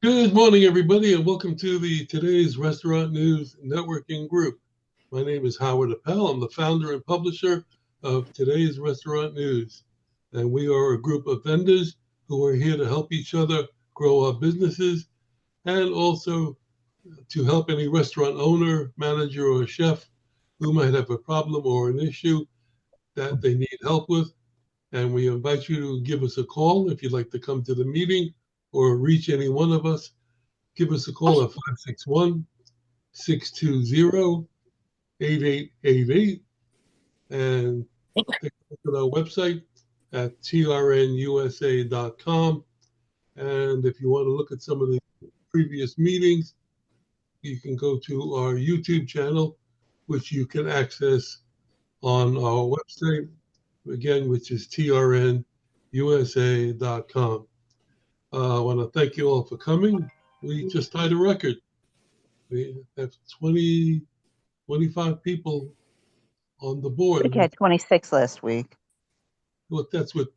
Good morning, everybody, and welcome to the Today's Restaurant News Networking Group. My name is Howard Appel. I'm the founder and publisher of Today's Restaurant News, and we are a group of vendors who are here to help each other grow our businesses and also to help any restaurant owner, manager, or chef who might have a problem or an issue that they need help with. And we invite you to give us a call if you'd like to come to the meeting or reach any one of us. Give us a call at 561-620-8888 and take a look at our website at trnusa.com. And if you want to look at some of the previous meetings, you can go to our YouTube channel, which you can access on our website, again, which is trnusa.com. I want to thank you all for coming. We just tied a record. We have 25 people on the board. We had 26 last week. Well, that's with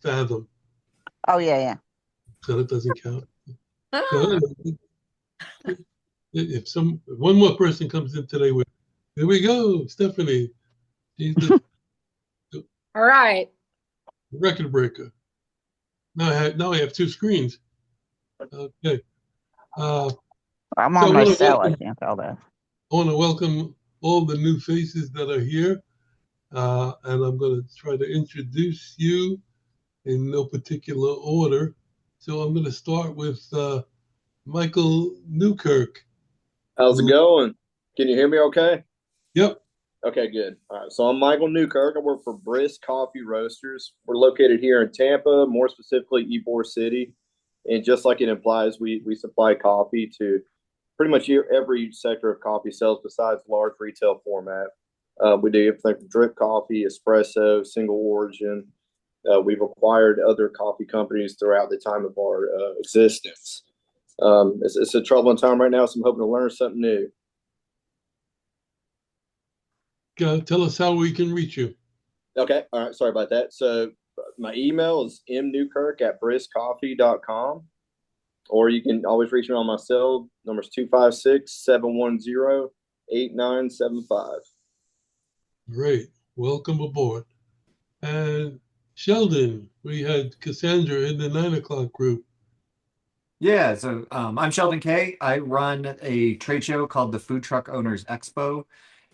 Fathom. Oh, yeah. So that doesn't count. So, if one more person comes in today with, here we go, Stephanie. She's the All right. record breaker. Now I have two screens. Okay. I'm on my cell. I can't tell that. I want to welcome all the new faces that are here. And I'm going to try to introduce you in no particular order. So I'm going to start with Michael Newkirk. How's it going? Can you hear me okay? Yep. Okay, good. All right, so I'm Michael Newkirk. I work for Brisk Coffee Roasters. We're located here in Tampa, more specifically Ybor City. And just like it implies, we supply coffee to pretty much every sector of coffee sales besides large retail format. We do everything from drip coffee, espresso, single origin. We've acquired other coffee companies throughout the time of our existence. It's a troubling time right now, so I'm hoping to learn something new. Tell us how we can reach you. Okay. All right. Sorry about that. So my email is mnewkirk@briskcoffee.com, or you can always reach me on my cell. Number's 256-710-8975. Great. Welcome aboard. And Sheldon, we had Cassandra in the 9 o'clock group. Yeah, so I'm Sheldon Kay. I run a trade show called the Food Truck Owners Expo.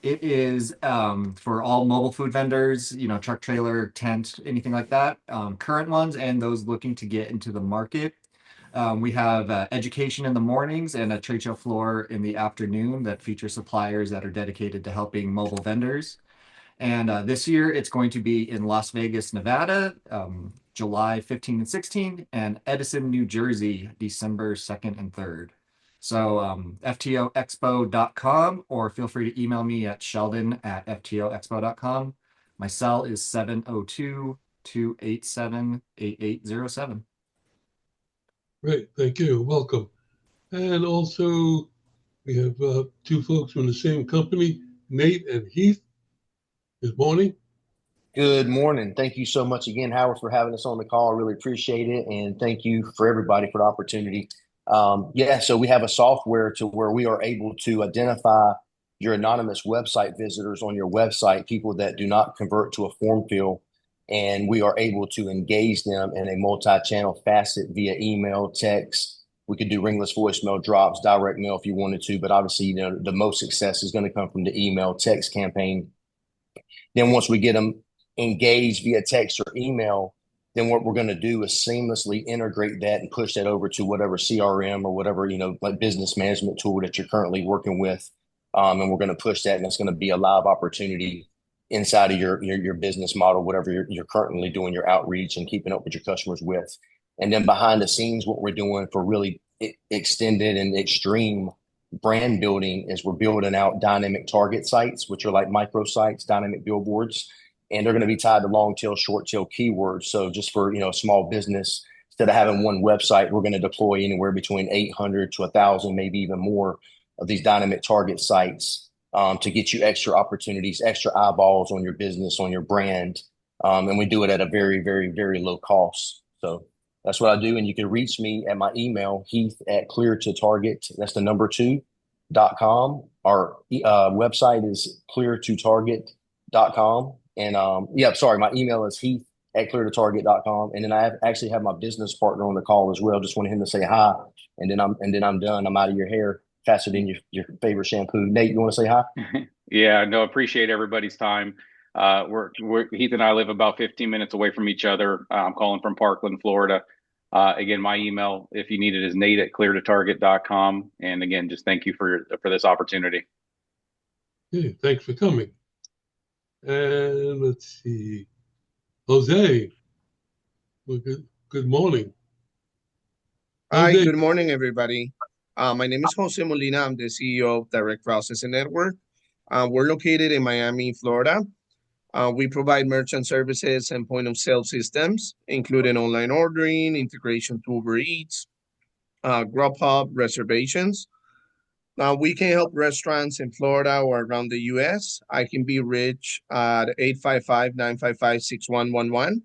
It is for all mobile food vendors, truck, trailer, tent, anything like that, current ones and those looking to get into the market. We have education in the mornings and a trade show floor in the afternoon that features suppliers that are dedicated to helping mobile vendors. And this year it's going to be in Las Vegas, Nevada, July 15 and 16, and Edison, New Jersey, December 2nd and 3rd. So ftoexpo.com, or feel free to email me at sheldon@ftoexpo.com. My cell is 702-287-8807. Great. Thank you. Welcome. And also we have two folks from the same company, Nate and Heath. Good morning. Good morning. Thank you so much again, Howard, for having us on the call. I really appreciate it. And thank you for everybody for the opportunity. So we have a software to where we are able to identify your anonymous website visitors on your website, people that do not convert to a form fill, and we are able to engage them in a multi-channel facet via email, text. We could do ringless voicemail drops, direct mail if you wanted to, but obviously, the most success is going to come from the email text campaign. Then once we get them engaged via text or email, then what we're going to do is seamlessly integrate that and push that over to whatever CRM or whatever, like business management tool that you're currently working with. And we're going to push that, and it's going to be a live opportunity inside of your business model, whatever you're currently doing your outreach and keeping up with your customers with. And then behind the scenes, what we're doing for really extended and extreme brand building is we're building out dynamic target sites, which are like micro sites, dynamic billboards. And they're going to be tied to long tail, short tail keywords. So just for, a small business, instead of having one website, we're going to deploy anywhere between 800 to 1,000, maybe even more of these dynamic target sites to get you extra opportunities, extra eyeballs on your business, on your brand. And we do it at a very, very, very low cost. So That's what I do. And you can reach me at my email, Heath at clear2target. That's the number 2.com. Our website is clear2target.com. And sorry, my email is Heath at clear2target.com. And then I actually have my business partner on the call as well. Just wanted him to say hi. And then I'm done. I'm out of your hair faster than your favorite shampoo. Nate, you want to say hi? Yeah, no, appreciate everybody's time. Heath and I live about 15 minutes away from each other. I'm calling from Parkland, Florida. Again, my email, if you need it, is nate@clear2target.com. And again, just thank you for this opportunity. Okay, thanks for coming. And let's see, Jose. Well, good morning. Hi, good morning, everybody. My name is Jose Molina. I'm the CEO of Direct Processing Network. We're located in Miami, Florida. We provide merchant services and point-of-sale systems, including online ordering, integration to Uber Eats, Grubhub, reservations. We can help restaurants in Florida or around the U.S. I can be reached at 855-955-6111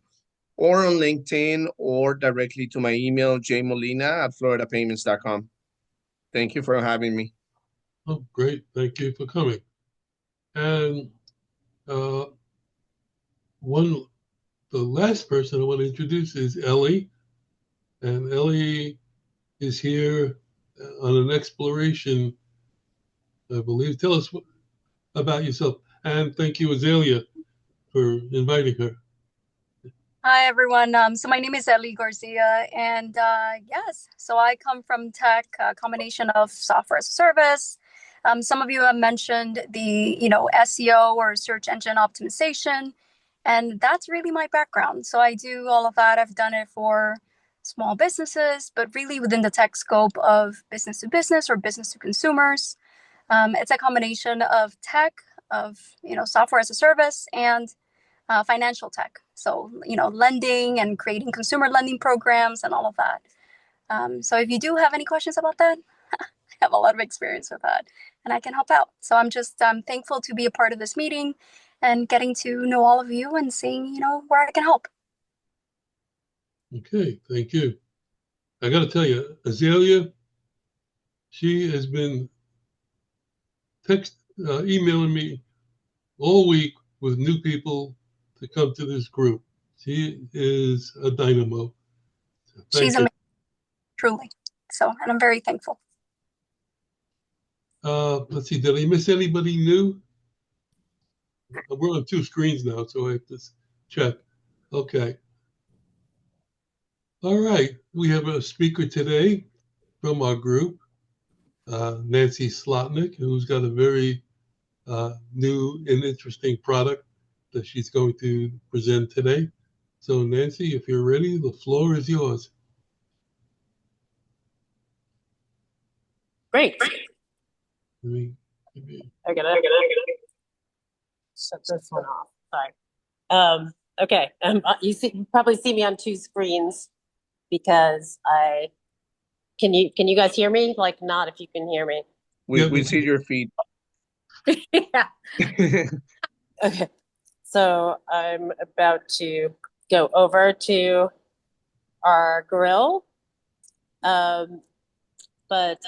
or on LinkedIn or directly to my email, jmolina@floridapayments.com. Thank you for having me. Oh, great. Thank you for coming. And the last person I want to introduce is Elly. And Elly is here on an exploration, I believe. Tell us about yourself. And thank you, Azalea, for inviting her. Hi, everyone. So my name is Elly Garcia, and yes, so I come from tech, a combination of software as a service. Some of you have mentioned the, SEO or search engine optimization, and that's really my background. So I do all of that. I've done it for small businesses, but really within the tech scope of business to business or business to consumers. It's a combination of tech, of, software as a service, and financial tech. So, lending and creating consumer lending programs and all of that. So if you do have any questions about that, I have a lot of experience with that and I can help out. So I'm just thankful to be a part of this meeting and getting to know all of you and seeing, where I can help. Okay, thank you. I got to tell you, Azalea, she has been emailing me all week with new people to come to this group. She is a dynamo. So she's amazing, truly. So, and I'm very thankful. Let's see, did I miss anybody new? We're on two screens now, so I have to check. Okay. All right, we have a speaker today from our group, Nancy Slotnick, who's got a very new and interesting product that she's going to present today. So Nancy, if you're ready, the floor is yours. Great. I gotta shut this one off. Sorry. Okay. You probably see me on two screens because can you guys hear me? Like, not if you can hear me. We see your feed. Yeah. Okay. So I'm about to go over to our grill. But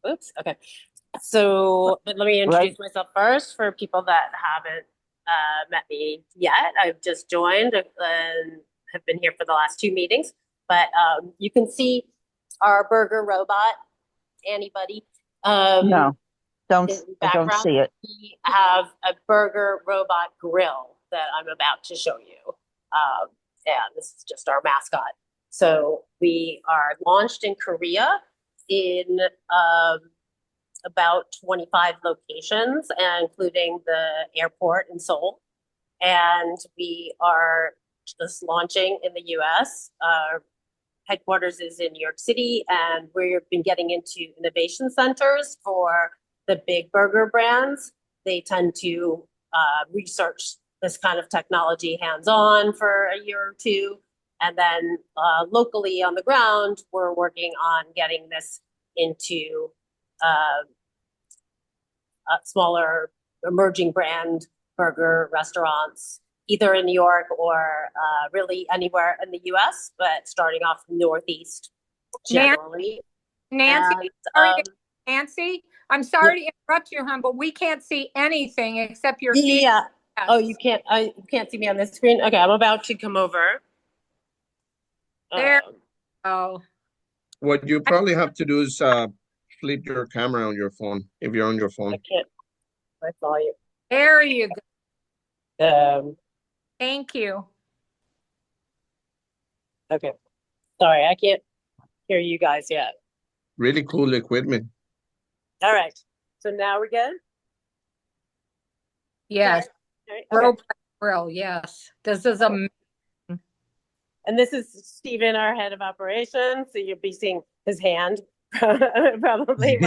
oops. Okay. So let me introduce myself first for people that haven't met me yet. I've just joined and have been here for the last two meetings. But you can see our burger robot. Anybody? No, don't see it. We have a burger robot grill that I'm about to show you. And this is just our mascot. So we are launched in Korea in about 25 locations, including the airport in Seoul. And we are just launching in the US. Our headquarters is in New York City, and we've been getting into innovation centers for the big burger brands. They tend to research this kind of technology hands-on for a year or two. And then locally on the ground, we're working on getting this into smaller emerging brand burger restaurants either in New York or really anywhere in the U.S., but starting off Northeast generally. Nancy, Nancy, I'm sorry to interrupt you, hon, but we can't see anything except your feet. Yeah. Yes. Oh, you can't see me on this screen? Okay, I'm about to come over. There. Oh. What you probably have to do is flip your camera on your phone if you're on your phone. I can't. My volume. There you go. Thank you. Okay. Sorry, I can't hear you guys yet. Really cool equipment. All right. So now we're good? Yes. Okay. Robotic grill, yes. This is amazing. And this is Stephen, our head of operations. So you'll be seeing his hand probably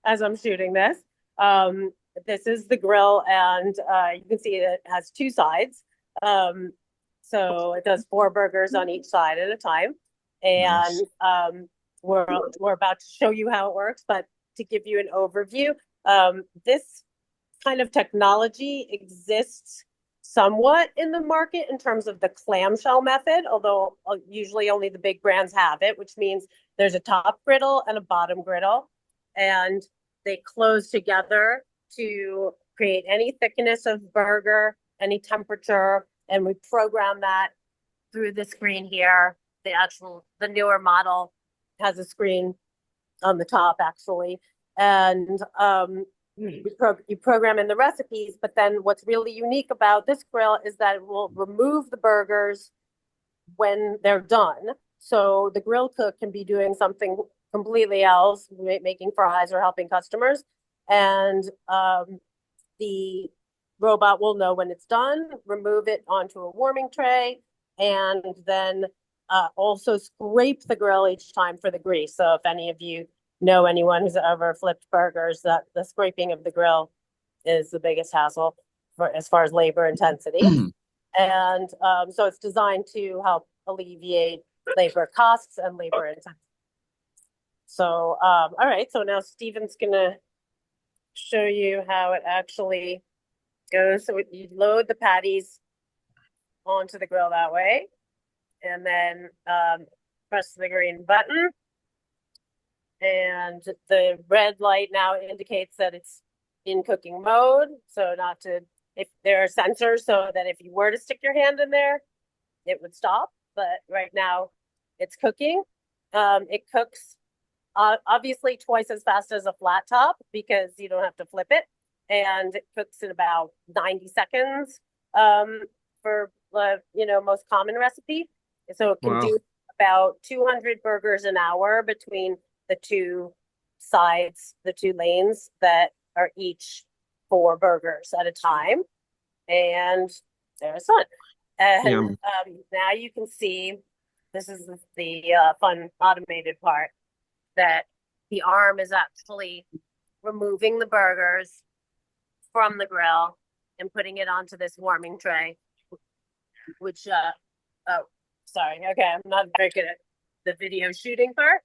as I'm shooting this. This is the grill, and you can see it has two sides. So it does 4 burgers on each side at a time. And we're about to show you how it works, but to give you an overview, this kind of technology exists somewhat in the market in terms of the clamshell method, although usually only the big brands have it, which means there's a top griddle and a bottom griddle, and they close together to create any thickness of burger, any temperature, and we program that through the screen here. The newer model has a screen on the top actually, and you program in the recipes, but then what's really unique about this grill is that it will remove the burgers when they're done. So the grill cook can be doing something completely else, making fries or helping customers. And the robot will know when it's done, remove it onto a warming tray, and then also scrape the grill each time for the grease. So if any of you know anyone who's ever flipped burgers, that the scraping of the grill is the biggest hassle as far as labor intensity. And so it's designed to help alleviate labor costs and labor intensity. So, all right, so now Stephen's gonna show you how it actually goes. So you load the patties onto the grill that way, and then press the green button. And the red light now indicates that it's in cooking mode. So if there are sensors so that if you were to stick your hand in there, it would stop. But right now it's cooking. It cooks obviously twice as fast as a flat top because you don't have to flip it. And it cooks in about 90 seconds for most common recipe. So it can do about 200 burgers an hour between the two sides, the two lanes that are each 4 burgers at a time. And there's one. And now you can see, this is the fun automated part, that the arm is actually removing the burgers from the grill and putting it onto this warming tray, which, sorry, okay, I'm not very good at the video shooting part.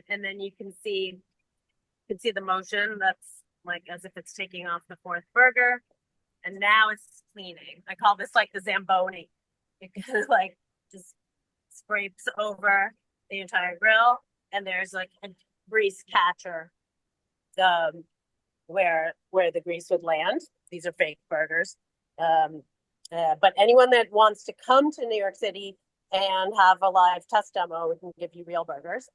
And then you can see the motion. That's like as if it's taking off the 4th burger. And now it's cleaning. I call this like the Zamboni. It like just scrapes over the entire grill. And there's like a grease catcher where the grease would land. These are fake burgers. But anyone that wants to come to New York City and have a live test demo, we can give you real burgers.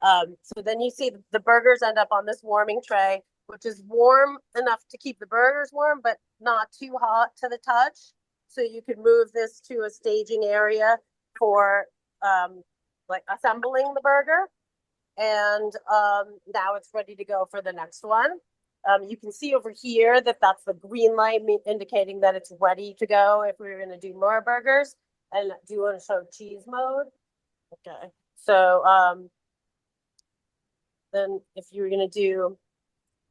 So then you see the burgers end up on this warming tray, which is warm enough to keep the burgers warm, but not too hot to the touch. So you could move this to a staging area for like assembling the burger. And now it's ready to go for the next one. You can see over here that's the green light indicating that it's ready to go if we were going to do more burgers. And do you want to show cheese mode? Okay. So then if you're going to do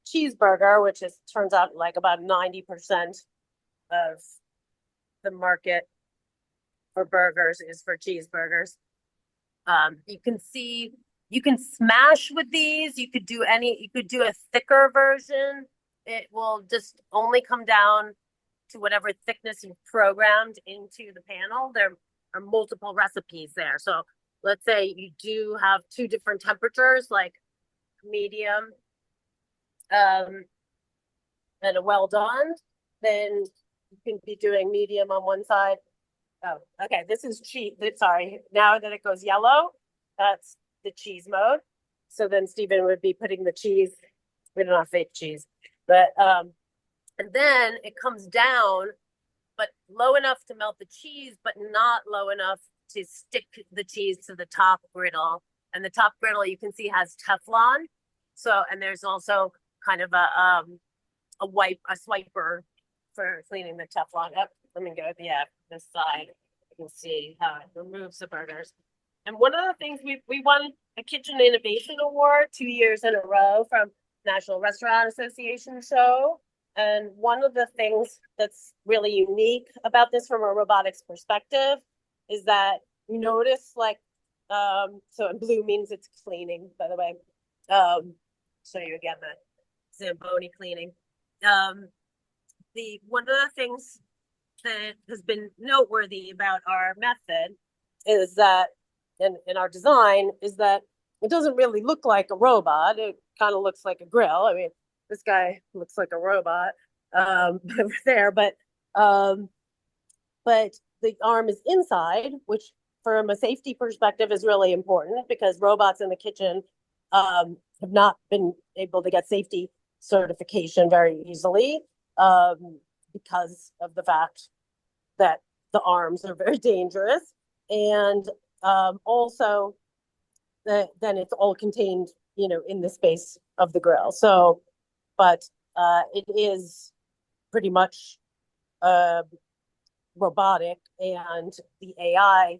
cheeseburger, which turns out like about 90% of the market for burgers is for cheeseburgers. You can see, you can smash with these. You could do a thicker version. It will just only come down to whatever thickness you've programmed into the panel. There are multiple recipes there. So let's say you do have two different temperatures, like medium and a well done, then you can be doing medium on one side. Oh, okay. This is cheese. Sorry. Now that it goes yellow, that's the cheese mode. So then Stephen would be putting the cheese. We don't have fake cheese, but and then it comes down, but low enough to melt the cheese, but not low enough to stick the cheese to the top griddle. And the top griddle you can see has Teflon. So, and there's also kind of a swiper for cleaning the Teflon up. Let me go, this side. You can see how it removes the burgers. And one of the things we won a Kitchen Innovation Award 2 years in a row from National Restaurant Association show. And one of the things that's really unique about this from a robotics perspective is that you notice so in blue means it's cleaning, by the way. So you get the Zamboni cleaning. One of the things that has been noteworthy about our method is that in our design is that it doesn't really look like a robot. It kind of looks like a grill. I mean, this guy looks like a robot over there, but the arm is inside, which from a safety perspective is really important because robots in the kitchen have not been able to get safety certification very easily because of the fact that the arms are very dangerous. And also then it's all contained, in the space of the grill. So, but it is pretty much robotic, and the AI,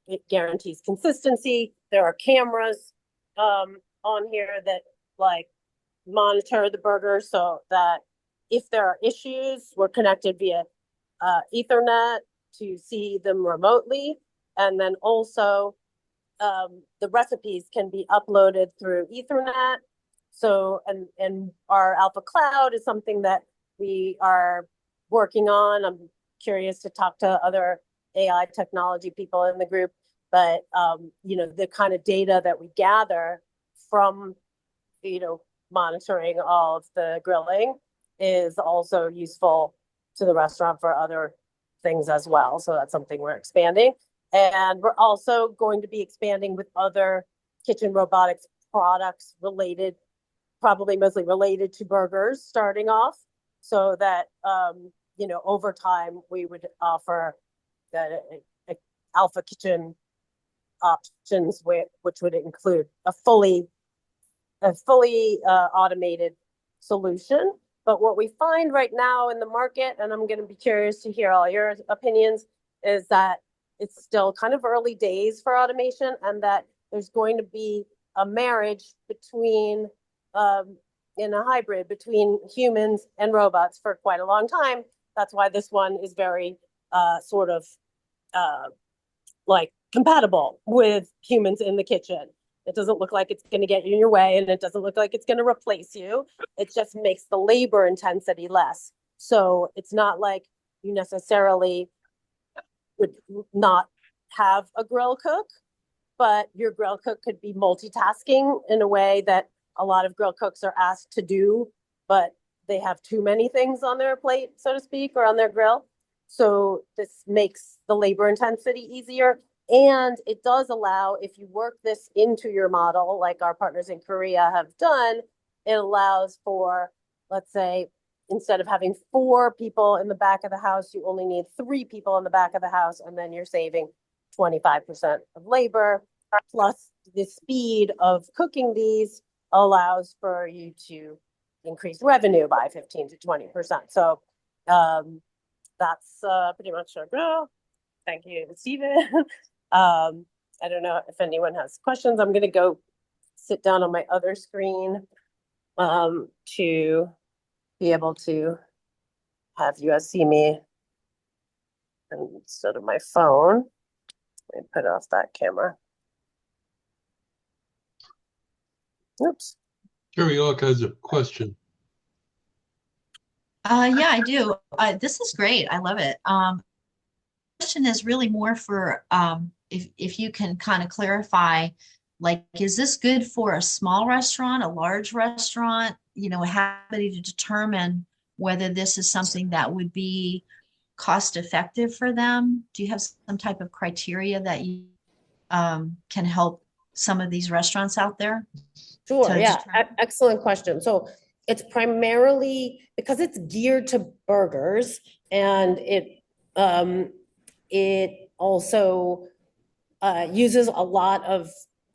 it guarantees consistency. There are cameras on here that monitor the burger so that if there are issues, we're connected via Ethernet to see them remotely. And then also the recipes can be uploaded through Ethernet. So, and our Alpha Cloud is something that we are working on. I'm curious to talk to other AI technology people in the group, but the kind of data that we gather from, monitoring all of the grilling is also useful to the restaurant for other things as well. So that's something we're expanding. And we're also going to be expanding with other kitchen robotics products related, probably mostly related to burgers starting off, so that, over time we would offer the Alpha Kitchen options, which would include a fully automated solution. But what we find right now in the market, and I'm going to be curious to hear all your opinions, is that it's still kind of early days for automation, and that there's going to be a marriage between, in a hybrid between humans and robots for quite a long time. That's why this one is very compatible with humans in the kitchen. It doesn't look like it's going to get you in your way, and it doesn't look like it's going to replace you. It just makes the labor intensity less. So it's not like you necessarily would not have a grill cook, but your grill cook could be multitasking in a way that a lot of grill cooks are asked to do, but they have too many things on their plate, so to speak, or on their grill. So this makes the labor intensity easier. And it does allow, if you work this into your model, like our partners in Korea have done, it allows for, let's say, instead of having 4 people in the back of the house, you only need 3 people in the back of the house, and then you're saving 25% of labor. Plus the speed of cooking these allows for you to increase revenue by 15 to 20%. So that's pretty much our goal. Thank you, Stephen. I don't know if anyone has questions. I'm going to go sit down on my other screen to be able to have you guys see me instead of my phone. Let me put off that camera. Oops. Carrie Ock has a question. Yeah, I do. This is great. I love it. Question is really more for if you can kind of clarify, like, is this good for a small restaurant, a large restaurant? You know, having to determine whether this is something that would be cost effective for them. Do you have some type of criteria that you can help some of these restaurants out there? Sure. Yeah. Excellent question. So it's primarily because it's geared to burgers, and it also uses a lot of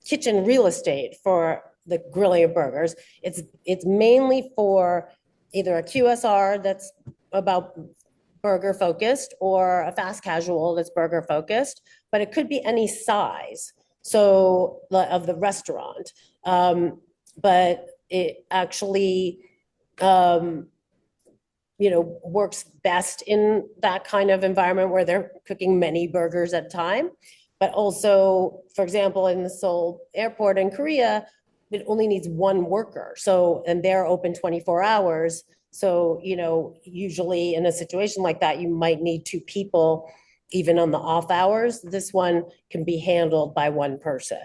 kitchen real estate for the grilling of burgers. It's mainly for either a QSR that's about burger focused or a fast casual that's burger focused, but it could be any size of the restaurant. But it actually works best in that kind of environment where they're cooking many burgers at a time. But also, for example, in the Seoul airport in Korea, it only needs one worker. And they're open 24 hours. So, usually in a situation like that, you might need two people, even on the off hours. This one can be handled by one person.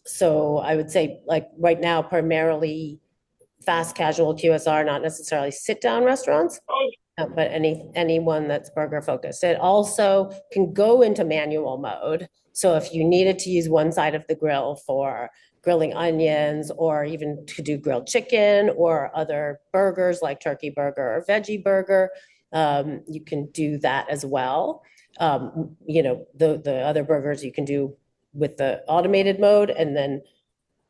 So I would say, like, right now, primarily fast casual QSR, not necessarily sit down restaurants, but anyone that's burger focused. It also can go into manual mode. So if you needed to use one side of the grill for grilling onions, or even to do grilled chicken or other burgers like turkey burger or veggie burger, you can do that as well. The other burgers you can do with the automated mode, and then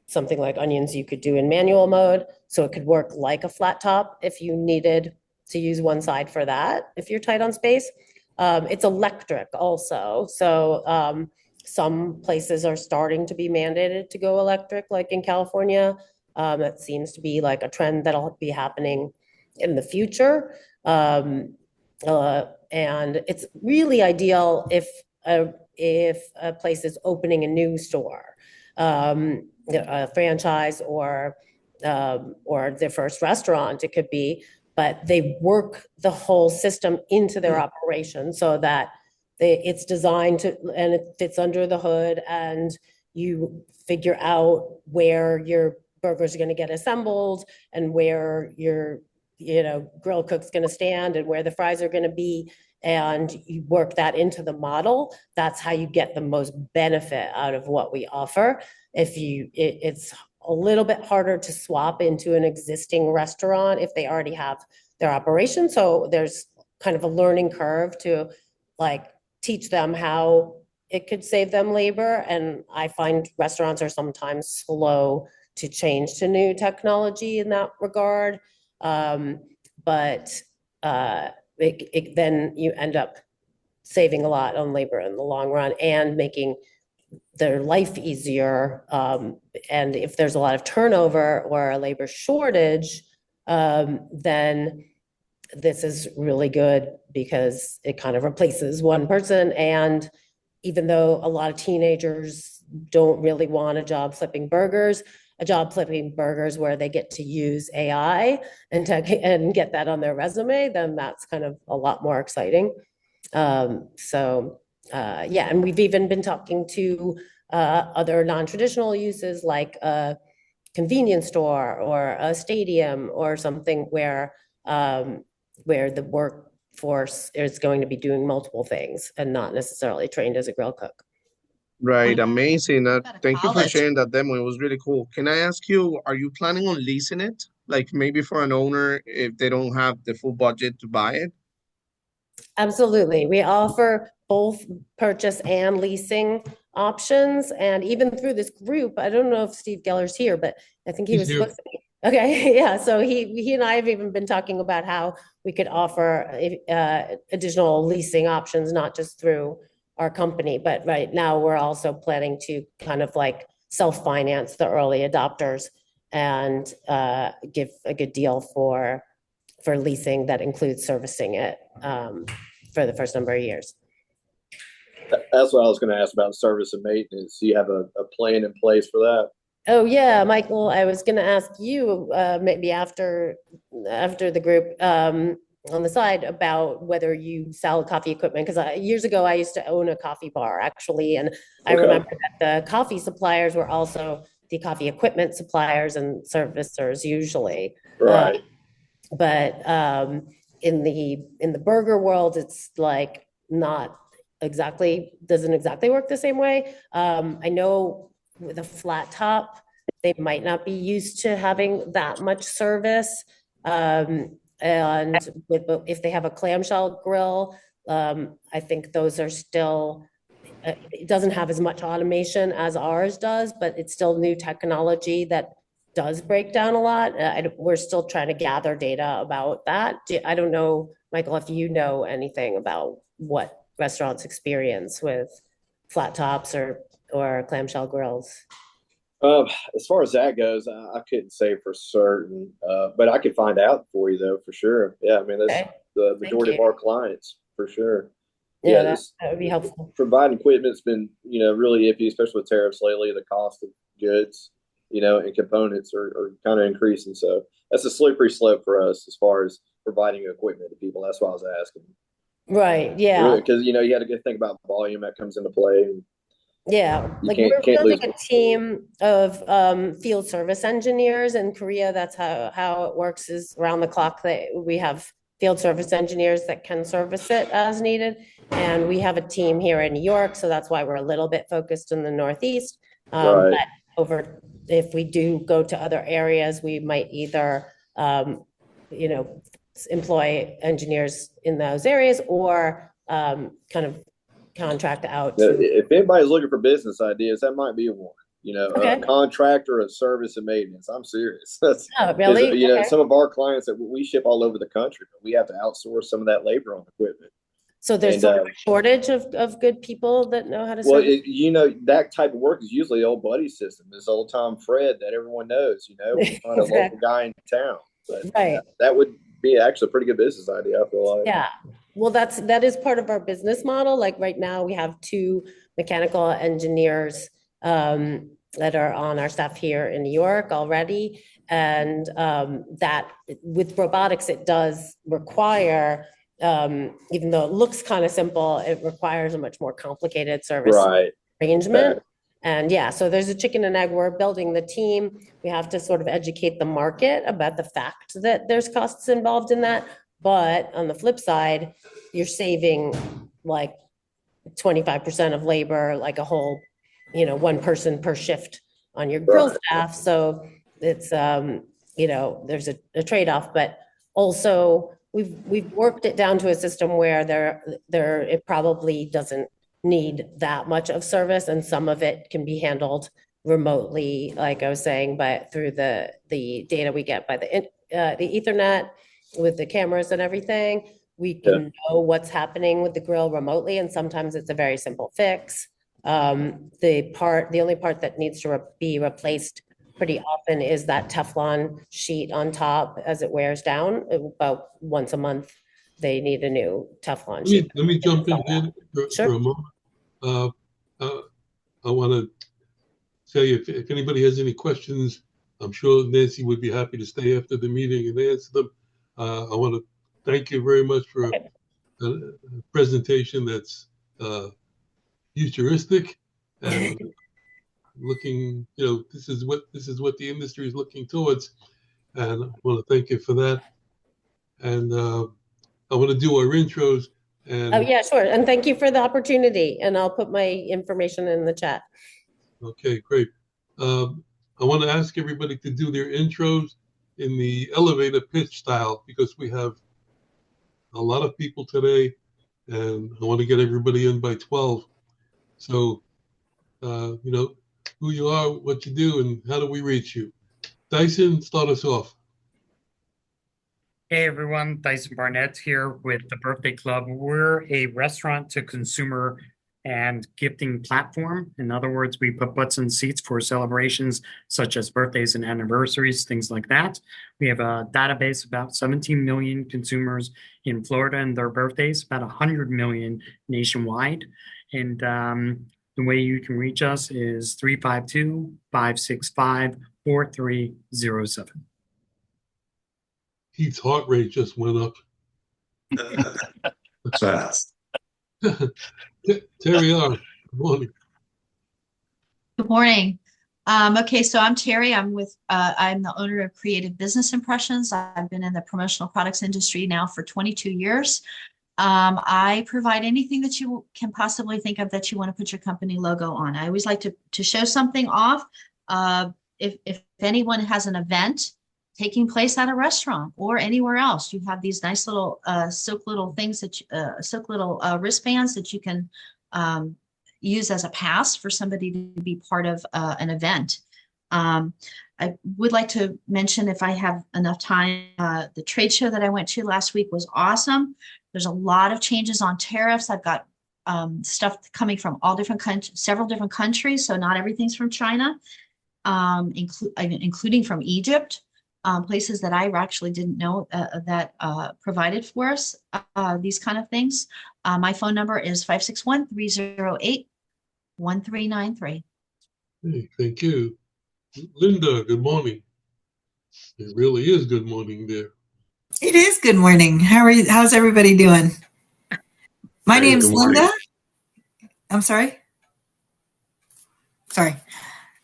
something like onions you could do in manual mode. So it could work like a flat top if you needed to use one side for that, if you're tight on space. It's electric also. So some places are starting to be mandated to go electric, like in California. That seems to be like a trend that'll be happening in the future. And it's really ideal if a place is opening a new store, a franchise, or their first restaurant, it could be, but they work the whole system into their operation so that it's designed to, and it fits under the hood, and you figure out where your burgers are going to get assembled, and where your grill cook's going to stand, and where the fries are going to be, and you work that into the model. That's how you get the most benefit out of what we offer. It's a little bit harder to swap into an existing restaurant if they already have their operation. So there's kind of a learning curve to, like, teach them how it could save them labor. And I find restaurants are sometimes slow to change to new technology in that regard. But then you end up saving a lot on labor in the long run and making their life easier. And if there's a lot of turnover or a labor shortage, then this is really good because it kind of replaces one person. And even though a lot of teenagers don't really want a job flipping burgers where they get to use AI and get that on their resume, then that's kind of a lot more exciting. And we've even been talking to other non-traditional uses, like a convenience store or a stadium or something where the workforce is going to be doing multiple things and not necessarily trained as a grill cook. Right, amazing. Thank you for sharing that demo. It was really cool. Can I ask you, are you planning on leasing it? Like maybe for an owner if they don't have the full budget to buy it? Absolutely. We offer both purchase and leasing options. And even through this group, I don't know if Steve Geller's here, but I think he was supposed to be. Okay, yeah. So he and I have even been talking about how we could offer additional leasing options, not just through our company, but right now we're also planning to kind of like self-finance the early adopters and give a good deal for leasing that includes servicing it for the first number of years. That's what I was going to ask about service and maintenance. Do you have a plan in place for that? Oh yeah, Michael, I was going to ask you maybe after the group on the side about whether you sell coffee equipment because years ago I used to own a coffee bar actually, and I remember that the coffee suppliers were also the coffee equipment suppliers and servicers usually. Right. But in the burger world, it's like not exactly doesn't exactly work the same way. I know with a flat top, they might not be used to having that much service. And if they have a clamshell grill, I think those are still, it doesn't have as much automation as ours does, but it's still new technology that does break down a lot. We're still trying to gather data about that. I don't know, Michael, if you know anything about what restaurants experience with flat tops or clamshell grills. As far as that goes, I couldn't say for certain, but I could find out for you though, for sure. Yeah, I mean that's the majority of our clients for sure. Yeah, that would be helpful. Providing equipment's been, really iffy, especially with tariffs lately. The cost of goods, and components are kind of increasing. So that's a slippery slope for us as far as providing equipment to people. That's why I was asking. Right. Yeah. Because you had to think about volume that comes into play. Yeah, like we're building a team of field service engineers in Korea. That's how it works, is around the clock that we have field service engineers that can service it as needed. And we have a team here in New York, so that's why we're a little bit focused in the Northeast. Right. But if we do go to other areas, we might either, employ engineers in those areas or kind of contract out. If anybody's looking for business ideas, that might be one. A contractor of service and maintenance. I'm serious. Really? Some of our clients that we ship all over the country, but we have to outsource some of that labor on equipment. So there's a shortage of good people that know how to well, service? that type of work is usually the old buddy system, this old Tom Fred that everyone knows, we find a local guy in town. But right. That would be actually a pretty good business idea, I feel like. Yeah. Well, that is part of our business model. Like right now we have 2 mechanical engineers that are on our staff here in New York already. And that with robotics, it does require, even though it looks kind of simple, it requires a much more complicated service arrangement. Right. And yeah, so there's a chicken and egg. We're building the team. We have to sort of educate the market about the fact that there's costs involved in that. But on the flip side, you're saving like 25% of labor, like a whole, 1 person per shift on your grill staff. So it's, there's a trade-off, but also we've worked it down to a system where it probably doesn't need that much of service, and some of it can be handled remotely, like I was saying, but through the data we get by the Ethernet with the cameras and everything, we can know what's happening with the grill remotely, and sometimes it's a very simple fix. The only part that needs to be replaced pretty often is that Teflon sheet on top as it wears down. About once a month, they need a new Teflon sheet. Let me jump in here for a moment. I want to say if anybody has any questions, I'm sure Nancy would be happy to stay after the meeting and answer them. I want to thank you very much for a presentation that's futuristic and looking, this is what the industry is looking towards, and I want to thank you for that. And I want to do our intros. And oh yeah, sure. And thank you for the opportunity. And I'll put my information in the chat. Okay, great. I want to ask everybody to do their intros in the elevator pitch style, because we have a lot of people today and I want to get everybody in by 12. So, who you are, what you do, and how do we reach you? Dyson, start us off. Hey everyone, Dyson Barnett here with the Birthday Club. We're a restaurant to consumer and gifting platform. In other words, we put butts in seats for celebrations such as birthdays and anniversaries, things like that. We have a database of about 17 million consumers in Florida and their birthdays, about 100 million nationwide. And The way you can reach us is 352-565-4307. Heath's heart rate just went up. Fast. Terry R., good morning. Good morning. Okay, so I'm Terry. I'm the owner of Creative Business Impressions. I've been in the promotional products industry now for 22 years. I provide anything that you can possibly think of that you want to put your company logo on. I always like to show something off. If anyone has an event taking place at a restaurant or anywhere else, you have these nice little silk little things silk little wristbands that you can use as a pass for somebody to be part of an event. I would like to mention, if I have enough time, the trade show that I went to last week was awesome. There's a lot of changes on tariffs. I've got stuff coming from all different countries, several different countries. So not everything's from China, including from Egypt, places that I actually didn't know that provided for us these kind of things. My phone number is 561-308-1393. Hey, thank you. Linda, good morning. It really is good morning there. It is good morning. How's everybody doing? My name's Linda. I'm sorry.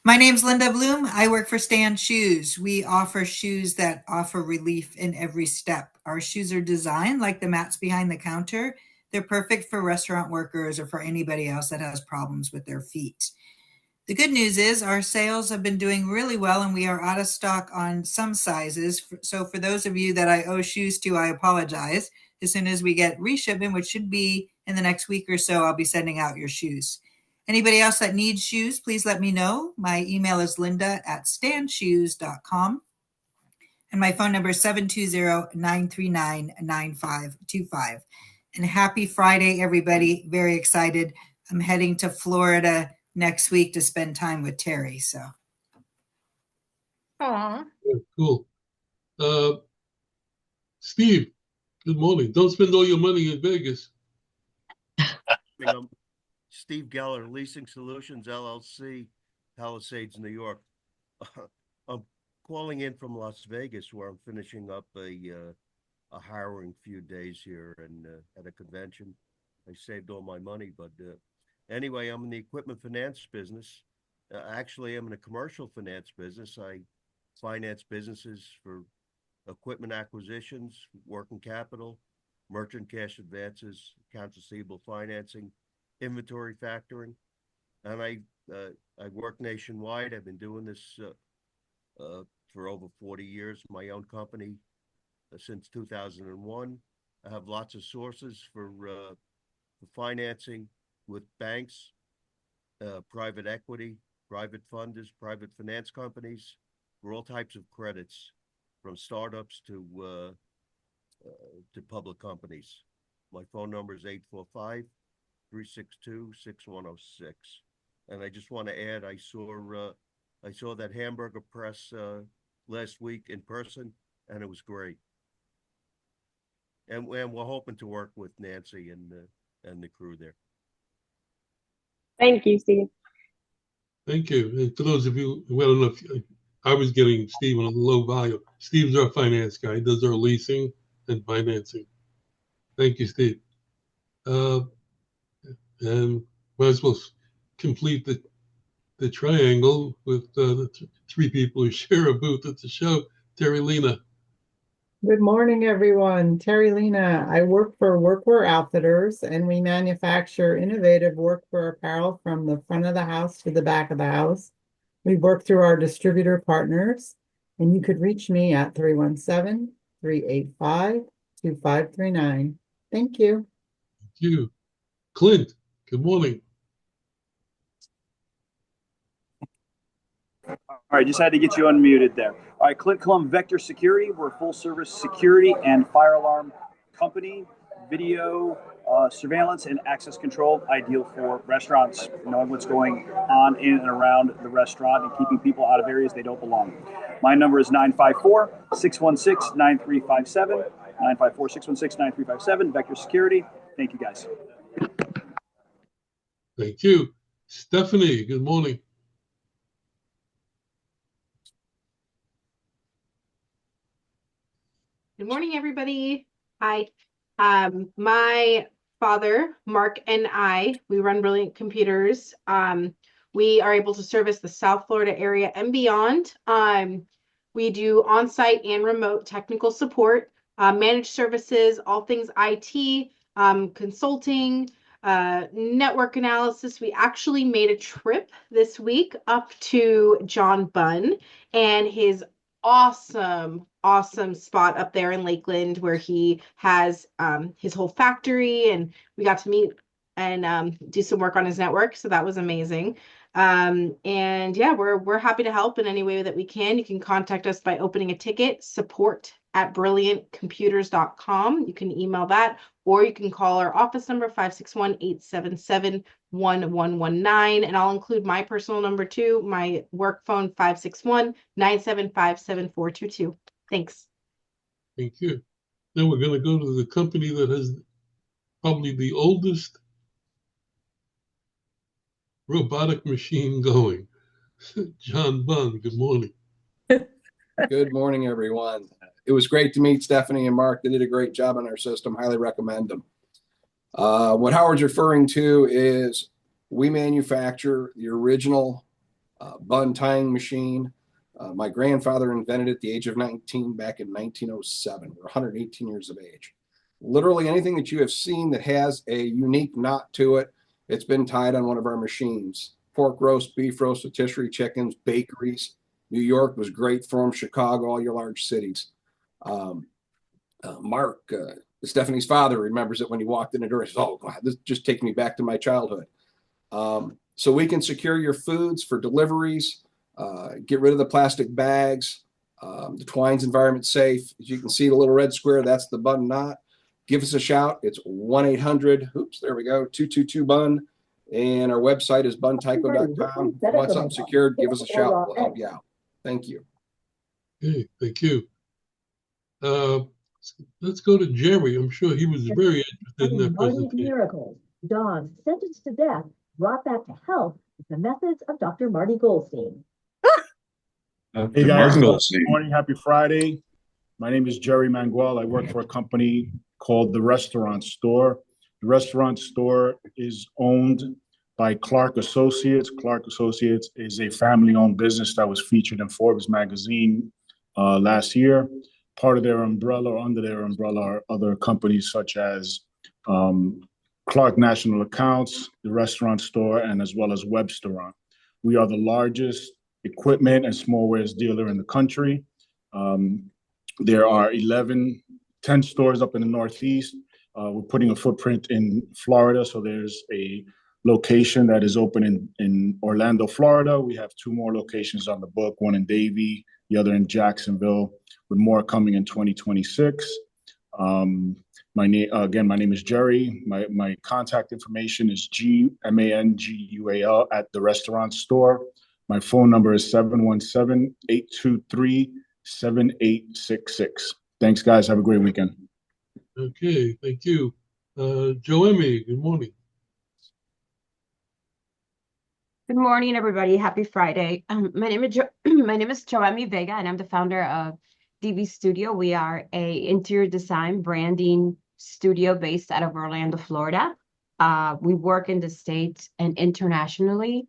My name's Linda Bloom. I work for Stan Shoes. We offer shoes that offer relief in every step. Our shoes are designed like the mats behind the counter. They're perfect for restaurant workers or for anybody else that has problems with their feet. The good news is our sales have been doing really well, and we are out of stock on some sizes. So for those of you that I owe shoes to, I apologize. As soon as we get reshipment, which should be in the next week or so, I'll be sending out your shoes. Anybody else that needs shoes, please let me know. My email is linda@stanshoes.com. And my phone number is 720-939-9525. And happy Friday, everybody. Very excited. I'm heading to Florida next week to spend time with Terry. So. Aw. Yeah, cool. Steve, good morning. Don't spend all your money in Vegas. Steve Geller, Leasing Solutions, LLC, Palisades, New York. I'm calling in from Las Vegas, where I'm finishing up a harrowing few days here and at a convention. I saved all my money, but anyway, I'm in the equipment finance business. Actually, I'm in a commercial finance business. I finance businesses for equipment acquisitions, working capital, merchant cash advances, accounts receivable financing, inventory factoring. And I work nationwide. I've been doing this for over 40 years, my own company since 2001. I have lots of sources for financing with banks, private equity, private funders, private finance companies, for all types of credits, from startups to public companies. My phone number is 845-362-6106. And I just want to add, I saw that hamburger press last week in person, and it was great. And we're hoping to work with Nancy and the crew there. Thank you, Steve. Thank you. And for those of you who don't know, I was getting Steve on a low volume. Steve's our finance guy. He does our leasing and financing. Thank you, Steve. And might as well complete the triangle with the three people who share a booth at the show. Terry Lena. Good morning, everyone. Terry Lena. I work for Workwear Outfitters, and we manufacture innovative workwear apparel from the front of the house to the back of the house. We work through our distributor partners, and you could reach me at 317-385-2539. Thank you. Thank you. Clint, good morning. All right, just had to get you unmuted there. All right, Clint Clum, Vector Security. We're a full-service security and fire alarm company. Video, surveillance, and access control, ideal for restaurants, knowing what's going on in and around the restaurant and keeping people out of areas they don't belong. My number is 954-616-9357, 954-616-9357, Vector Security. Thank you, guys. Thank you. Stephanie, good morning. Good morning, everybody. Hi. My father, Mark, and I, we run Brilliant Computers. We are able to service the South Florida area and beyond. We do on-site and remote technical support, managed services, all things IT, consulting, network analysis. We actually made a trip this week up to John Bunn and his awesome spot up there in Lakeland where he has his whole factory, and we got to meet and do some work on his network. So that was amazing. And yeah, we're happy to help in any way that we can. You can contact us by opening a ticket, support@brilliantcomputers.com. You can email that, or you can call our office number 561-877-1119. And I'll include my personal number too, my work phone 561-975-7422. Thanks. Thank you. Then we're going to go to the company that has probably the oldest robotic machine going. John Bunn, good morning. Good morning, everyone. It was great to meet Stephanie and Mark. They did a great job on our system. Highly recommend them. What Howard's referring to is we manufacture the original bun tying machine. My grandfather invented it at the age of 19 back in 1907. We're 118 years of age. Literally anything that you have seen that has a unique knot to it, it's been tied on one of our machines. Pork roast, beef roast, rotisserie chickens, bakeries. New York was great for them. Chicago, all your large cities. Mark, Stephanie's father, remembers it when he walked in the door. He says, "Oh, God, this just takes me back to my childhood." So we can secure your foods for deliveries, get rid of the plastic bags. The twine's environment safe. As you can see, the little red square, that's the bun knot. Give us a shout. It's 1-800-222-BUN. And our website is buntyco.com. If you want something secured, give us a shout. We'll help you out. Thank you. Okay, thank you. Let's go to Jerry. I'm sure he was very interested in that presentation. Miracles, dogs sentenced to death, brought back to health with the methods of Dr. Marty Goldstein. Hey guys, good morning, happy Friday. My name is Jerry Mangual. I work for a company called The Restaurant Store. The Restaurant Store is owned by Clark Associates. Clark Associates is a family-owned business that was featured in Forbes magazine last year. Part of their umbrella, or under their umbrella, are other companies such as Clark National Accounts, The Restaurant Store, and as well as Webstaurant. We are the largest equipment and smallwares dealer in the country. There are 10 stores up in the Northeast. We're putting a footprint in Florida, so there's a location that is open in Orlando, Florida. We have 2 more locations on the book, one in Davie, the other in Jacksonville, with more coming in 2026. My name is Jerry. My contact information is GMANGUAL at The Restaurant Store. My phone number is 717-823-7866. Thanks, guys. Have a great weekend. Okay, thank you. Joemi, good morning. Good morning, everybody. Happy Friday. My name is Joemi Vega, and I'm the founder of DV Studio. We are a interior design branding studio based out of Orlando, Florida. We work in the States and internationally,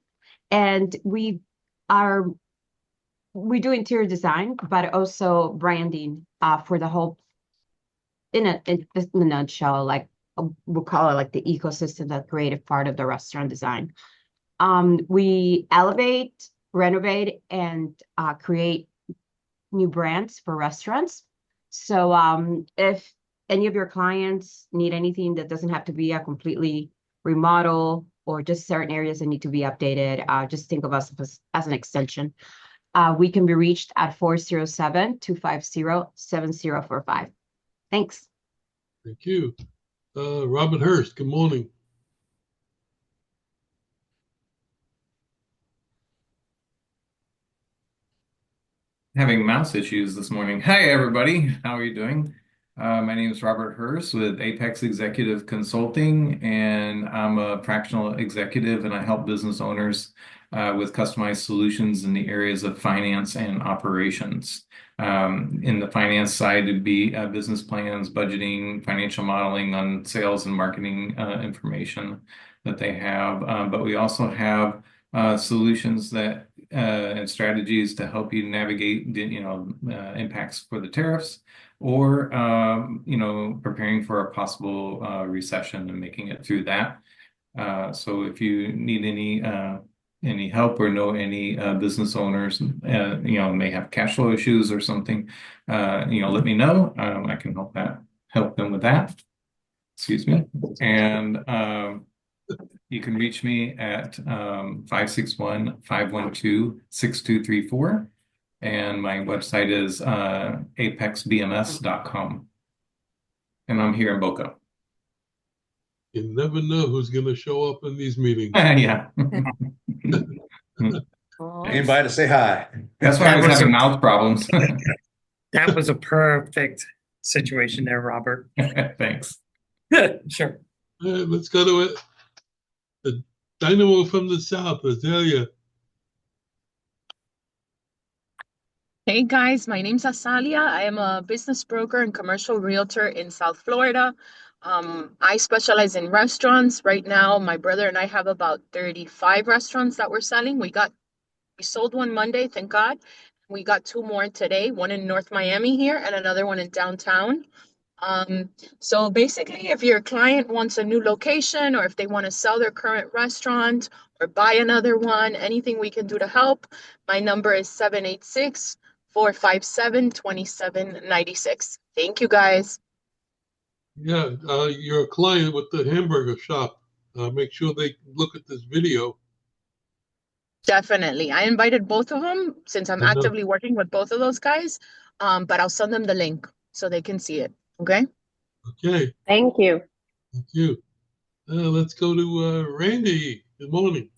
and we do interior design, but also branding for the whole. In a nutshell, like we'll call it like the ecosystem, that creative part of the restaurant design. We elevate, renovate, and create new brands for restaurants. So if any of your clients need anything that doesn't have to be a completely remodel or just certain areas that need to be updated, just think of us as an extension. We can be reached at 407-250-7045. Thanks. Thank you. Robert Hurst, good morning. Having mouse issues this morning. Hi, everybody. How are you doing? My name is Robert Hurst with Apex Executive Consulting, and I'm a fractional executive, and I help business owners with customized solutions in the areas of finance and operations. In the finance side, it'd be business plans, budgeting, financial modeling on sales and marketing information that they have. But we also have solutions that and strategies to help you navigate the impacts for the tariffs, or preparing for a possible recession and making it through that. So if you need any help or know any business owners may have cash flow issues or something, let me know. I can help them with that. Excuse me. And you can reach me at 561-512-6234. And my website is apexbms.com. And I'm here in Boca. You never know who's going to show up in these meetings. Yeah. Anybody to say hi? That's why I was having mouth problems. That was a perfect situation there, Robert. Thanks. Sure. Let's go to it. The dynamo from the south, Azalea. Hey guys, my name's Asalia. I am a business broker and commercial realtor in South Florida. I specialize in restaurants. Right now, my brother and I have about 35 restaurants that we're selling. We sold one Monday, thank God. We got 2 more today, one in North Miami here and another one in downtown. So basically, if your client wants a new location, or if they want to sell their current restaurant or buy another one, anything we can do to help, my number is 786-457-2796. Thank you, guys. Yeah, you're a client with the hamburger shop. Make sure they look at this video. Definitely. I invited both of them since I'm actively working with both of those guys, but I'll send them the link so they can see it. Okay. Okay. Thank you. Thank you. Let's go to Randy. Good morning.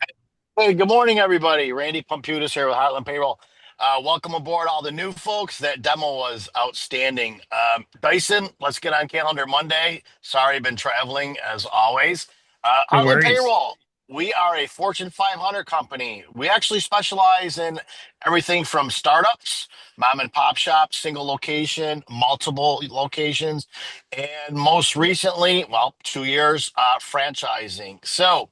Hey, good morning, everybody. Randy Pumputis here with Heartland Payroll. Welcome aboard all the new folks. That demo was outstanding. Dyson, let's get on calendar Monday. Sorry, I've been traveling as always. No Heartland worries. Payroll. We are a Fortune 500 company. We actually specialize in everything from startups, mom and pop shops, single location, multiple locations, and most recently, 2 years, franchising. So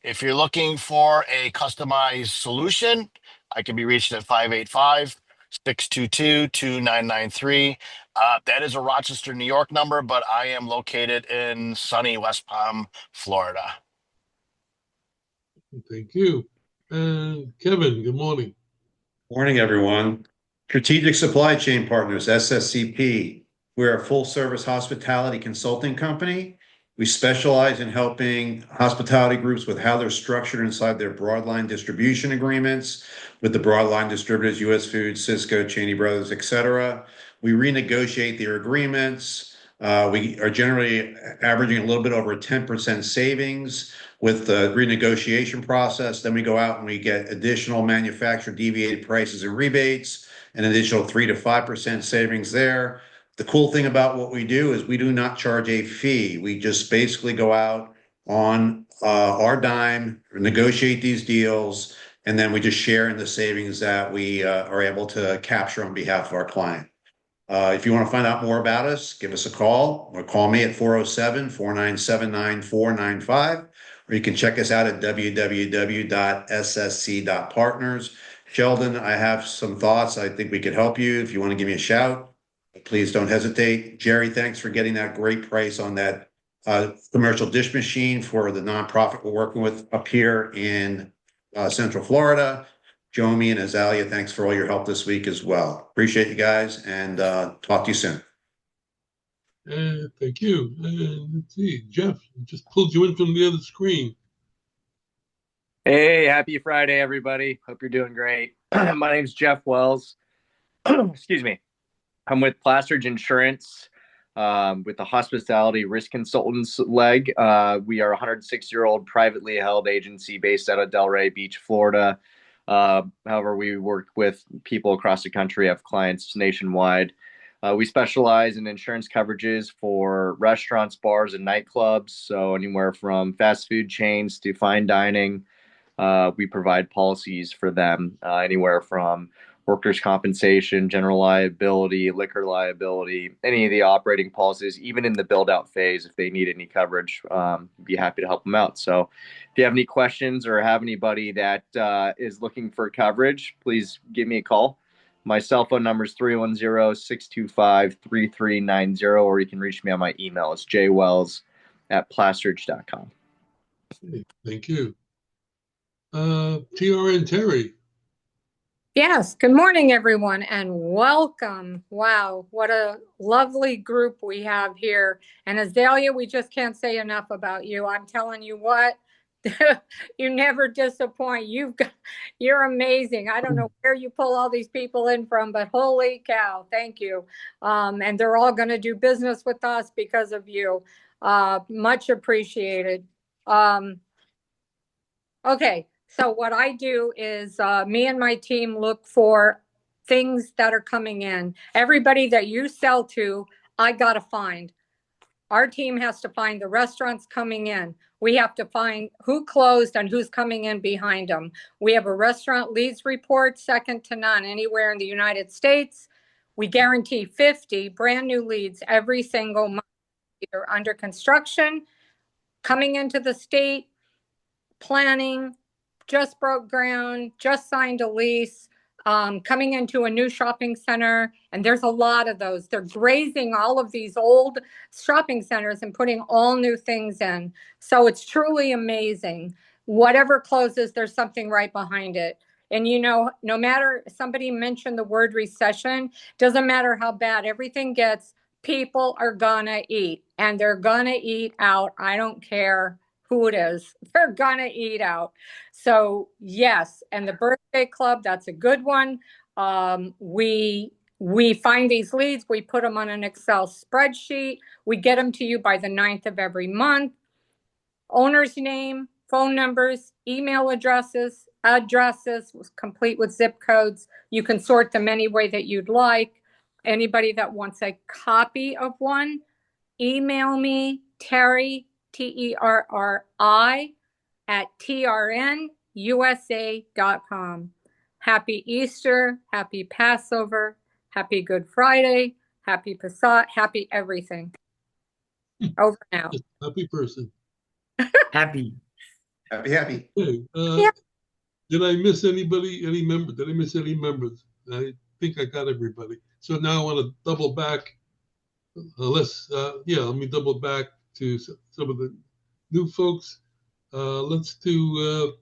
if you're looking for a customized solution, I can be reached at 585-622-2993. That is a Rochester, New York number, but I am located in sunny West Palm, Florida. Thank you. And Kevin, good morning. Morning, everyone. Strategic Supply Chain Partners, SSCP. We're a full-service hospitality consulting company. We specialize in helping hospitality groups with how they're structured inside their broadline distribution agreements with the broadline distributors, U.S. Foods, Cisco, Cheney Brothers, et cetera. We renegotiate their agreements. We are generally averaging a little bit over 10% savings with the renegotiation process. Then we go out and we get additional manufacturer deviated prices and rebates, an additional 3 to 5% savings there. The cool thing about what we do is we do not charge a fee. We just basically go out on our dime, negotiate these deals, and then we just share in the savings that we are able to capture on behalf of our client. If you want to find out more about us, give us a call or call me at 407-497-9495, or you can check us out at www.ssc.partners. Sheldon, I have some thoughts. I think we could help you. If you want to give me a shout, please don't hesitate. Jerry, thanks for getting that great price on that commercial dish machine for the nonprofit we're working with up here in Central Florida. Jomi and Azalea, thanks for all your help this week as well. Appreciate you guys, and talk to you soon. Thank you. Let's see, Jeff, just pulled you in from the other screen. Hey, happy Friday, everybody. Hope you're doing great. My name's Jeff Wells. Excuse me. I'm with Plastridge Insurance, with the Hospitality Risk Consultants leg. We are a 106-year-old privately held agency based out of Delray Beach, Florida. However, we work with people across the country, have clients nationwide. We specialize in insurance coverages for restaurants, bars, and nightclubs. So anywhere from fast food chains to fine dining, we provide policies for them, anywhere from workers' compensation, general liability, liquor liability, any of the operating policies, even in the build out phase, if they need any coverage, be happy to help them out. So if you have any questions or have anybody that is looking for coverage, please give me a call. My cell phone number is 310-625-3390, or you can reach me on my email. It's jwells@plastridge.com. Thank you. TRN Terry. Yes, good morning, everyone, and welcome. Wow, what a lovely group we have here. And Azalea, we just can't say enough about you. I'm telling you what, you never disappoint. You're amazing. I don't know where you pull all these people in from, but holy cow, thank you. And they're all going to do business with us because of you. Much appreciated. Okay. So what I do is me and my team look for things that are coming in. Everybody that you sell to, I got to find. Our team has to find the restaurants coming in. We have to find who closed and who's coming in behind them. We have a restaurant leads report, second to none anywhere in the United States. We guarantee 50 brand new leads every single month, either under construction, coming into the state, planning, just broke ground, just signed a lease, coming into a new shopping center. And there's a lot of those. They're grazing all of these old shopping centers and putting all new things in. So it's truly amazing. Whatever closes, there's something right behind it. And, you know, no matter, somebody mentioned the word recession, doesn't matter how bad everything gets, people are gonna eat, and they're gonna eat out. I don't care who it is, they're gonna eat out. So yes, and the birthday club, that's a good one. We find these leads, we put them on an Excel spreadsheet, we get them to you by the 9th of every month. Owner's name, phone numbers, email addresses, complete with zip codes. You can sort them any way that you'd like. Anybody that wants a copy of one, email me, Terry, Terri @trnusa.com. Happy Easter, happy Passover, happy Good Friday, happy Passat, happy everything. Over now. Happy person. Happy. Happy. Okay, Yeah. Did I miss anybody, any member? Did I miss any members? I think I got everybody. So now I want to double back. Let me double back to some of the new folks. Let's do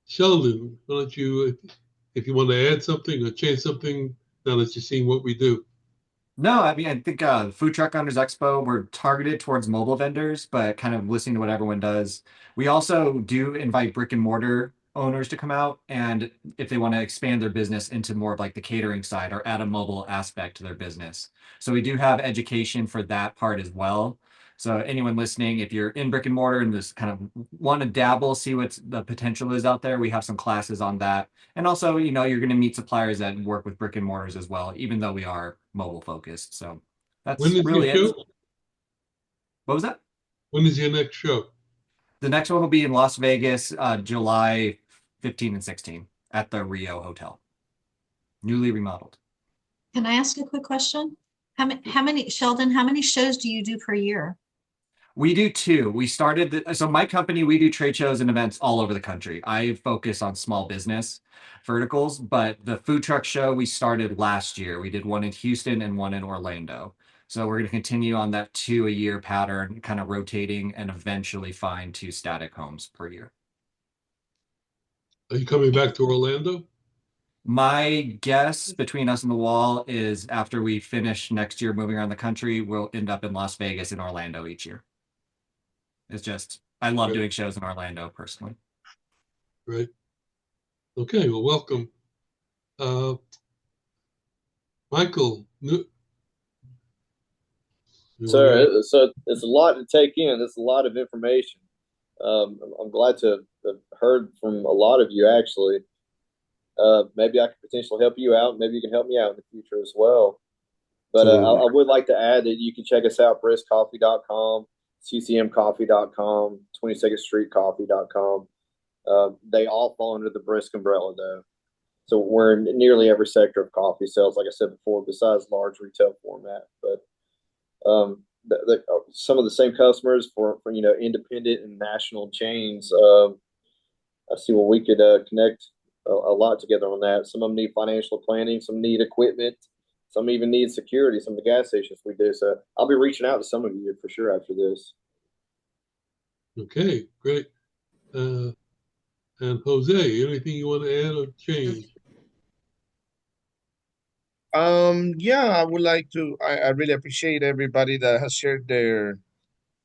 Sheldon. Why don't you, if you want to add something or change something, now that you've seen what we do. No, I mean, I think Food Truck Owners Expo, we're targeted towards mobile vendors, but kind of listening to what everyone does. We also do invite brick and mortar owners to come out, and if they want to expand their business into more of like the catering side or add a mobile aspect to their business. So we do have education for that part as well. So anyone listening, if you're in brick and mortar and just kind of want to dabble, see what the potential is out there, we have some classes on that. And also, you know, you're going to meet suppliers that work with brick and mortars as well, even though we are mobile focused. So that's really it. What was that? When is your next show? The next one will be in Las Vegas, July 15 and 16 at the Rio Hotel. Newly remodeled. Can I ask a quick question? Sheldon, how many shows do you do per year? We do two. We started, so my company, we do trade shows and events all over the country. I focus on small business verticals, but the food truck show we started last year. We did one in Houston and one in Orlando. So we're going to continue on that 2 a year pattern, kind of rotating and eventually find 2 static homes per year. Are you coming back to Orlando? My guess between us and the wall is after we finish next year moving around the country, we'll end up in Las Vegas and Orlando each year. It's just, I love doing shows in Orlando personally. Right. Okay, well, welcome. Michael. So it's a lot to take in. It's a lot of information. I'm glad to have heard from a lot of you, actually. maybe I could potentially help you out. Maybe you can help me out in the future as well. But I would like to add that you can check us out, briskcoffee.com, ccmcoffee.com, 22nd Street Coffee.com. They all fall under the Brisk umbrella, though. So we're in nearly every sector of coffee sales, like I said before, besides large retail format. But some of the same customers for independent and national chains. I see where we could connect a lot together on that. Some of them need financial planning, some need equipment, some even need security. Some of the gas stations we do. So I'll be reaching out to some of you for sure after this. Okay, great. And Jose, anything you want to add or change? Yeah, I would like to. I really appreciate everybody that has shared their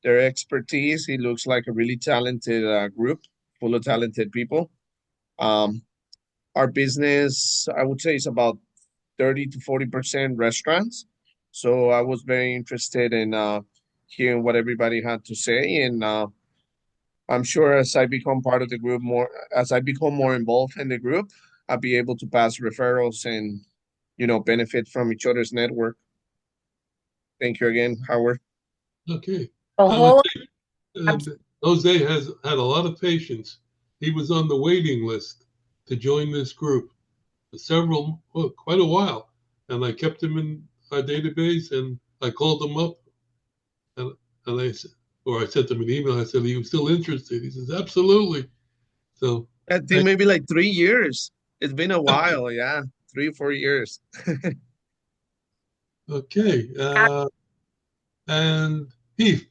expertise. It looks like a really talented group, full of talented people. Our business, I would say, is about 30 to 40% restaurants. So I was very interested in hearing what everybody had to say, and I'm sure as I become part of the group as I become more involved in the group, I'll be able to pass referrals and benefit from each other's network. Thank you again, Howard. Okay. Oh, Jose has had a lot of patience. He was on the waiting list to join this group for quite a while. And I kept him in our database, and I called him up and I sent him an email. I said, are you still interested? He says, absolutely. So I think maybe like 3 years. It's been a while, yeah. 3 or 4 years. Okay. And Heath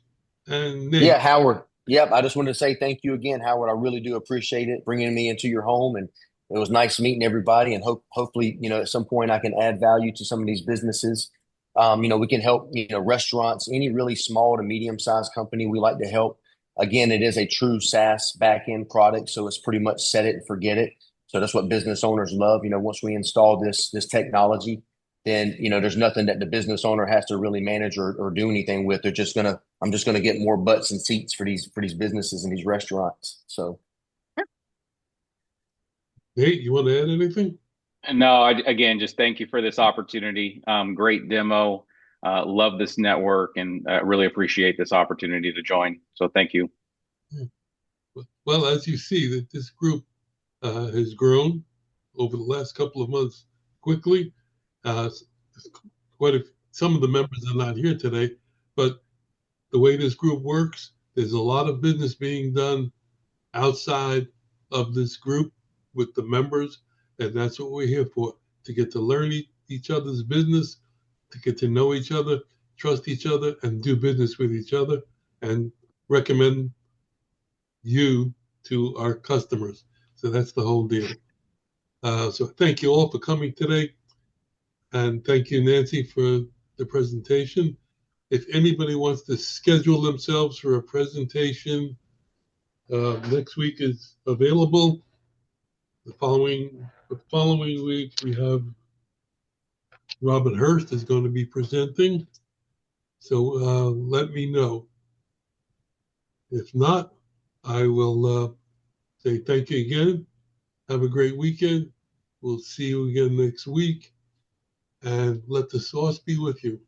and Nate. Yeah, Howard. Yep. I just wanted to say thank you again, Howard. I really do appreciate it, bringing me into your home. And it was nice meeting everybody. And hopefully, at some point I can add value to some of these businesses. We can help, restaurants, any really small to medium-sized company we like to help. Again, it is a true SaaS back-end product. So it's pretty much set it and forget it. So that's what business owners love. Once we install this technology, then, there's nothing that the business owner has to really manage or do anything with. I'm just going to get more butts and seats for these businesses and these restaurants. So. Nate, you want to add anything? No, again, just thank you for this opportunity. Great demo. Love this network and really appreciate this opportunity to join. So thank you. Well, as you see, that this group has grown over the last couple of months quickly. Some of the members are not here today, but the way this group works, there's a lot of business being done outside of this group with the members, and that's what we're here for, to get to learn each other's business, to get to know each other, trust each other, and do business with each other, and recommend you to our customers. So that's the whole deal. So thank you all for coming today. And thank you, Nancy, for the presentation. If anybody wants to schedule themselves for a presentation, next week is available. The following week, we have Robert Hurst is going to be presenting. So let me know. If not, I will say thank you again. Have a great weekend. We'll see you again next week. And let the sauce be with you.